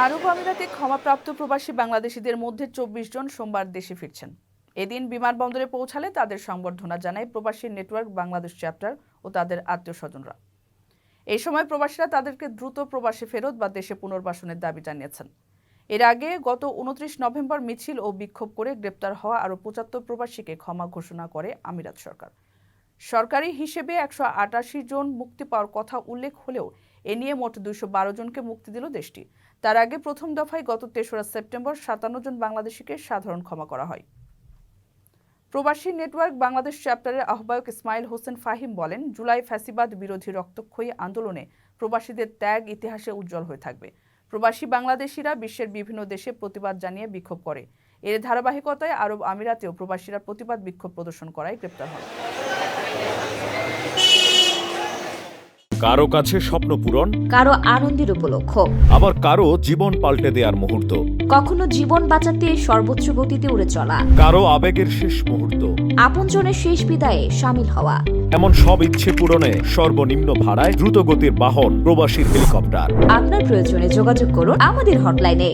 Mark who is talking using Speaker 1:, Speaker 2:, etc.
Speaker 1: আরব আমিরাতে ক্ষমাপ্রাপ্ত প্রবাসী বাংলাদেশিদের মধ্যে ২৪ জন সোমবার দেশে ফিরছেন। এদিন বিমানবন্দরে পৌঁছালে তাদের সংবর্ধনা জানায় প্রবাসী নেটওয়ার্ক বাংলাদেশ চ্যাপ্টার ও তাদের আত্মীয়স্বজনরা। এই সময় প্রবাসীরা তাদেরকে দ্রুত প্রবাসে ফেরত বা দেশে পুনর্বাসনের দাবি জানিয়েছেন। এর আগে গত ২৯ নভেম্বর মিছিল ও বিক্ষোভ করে গ্রেপ্তার হওয়া আরও ৭৫ প্রবাসীকে ক্ষমা ঘোষণা করে আমিরাত সরকার। সরকারি হিসেবে ১৮৮ জন মুক্তি পাওয়ার কথা উল্লেখ হলেও এ নিয়ে মোট ২১২ জনকে মুক্তি দিল দেশটি। তার আগে প্রথম দফায় গত ৩রা সেপ্টেম্বর ৫৭ জন বাংলাদেশিকে সাধারণ ক্ষমা করা হয়। প্রবাসী নেটওয়ার্ক বাংলাদেশ চ্যাপ্টারের আহ্বায়ক ইসমাইল হোসেন ফাহিম বলেন, জুলাই ফ্যাসিবাদ বিরোধী রক্তক্ষয়ী আন্দোলনে প্রবাসীদের ত্যাগ ইতিহাসে উজ্জ্বল হয়ে থাকবে। প্রবাসী বাংলাদেশিরা বিশ্বের বিভিন্ন দেশে প্রতিবাদ জানিয়ে বিক্ষোভ করে। এর ধারাবাহিকতায় আরব আমিরাতেও প্রবাসীরা প্রতিবাদ বিক্ষোভ প্রদর্শন করায় গ্রেপ্তার হন।
Speaker 2: কারো কাছে স্বপ্ন পূরণ,
Speaker 3: কারো আনন্দের উপলক্ষ,
Speaker 2: আবার কারো জীবন পাল্টে দেওয়ার মুহূর্ত,
Speaker 3: কখনো জীবন বাঁচাতে সর্বোচ্চ গতিতে উড়ে চলা,
Speaker 2: কারো আবেগের শেষ মুহূর্ত,
Speaker 3: আপনজনের শেষ বিদায়ে শামিল হওয়া।
Speaker 2: এমন সব ইচ্ছে পূরণে সর্বনিম্ন ভাড়ায় দ্রুতগতির বাহন প্রবাসীর হেলিকপ্টার।
Speaker 3: আপনার প্রয়োজনে যোগাযোগ করুন আমাদের হটলাইনে।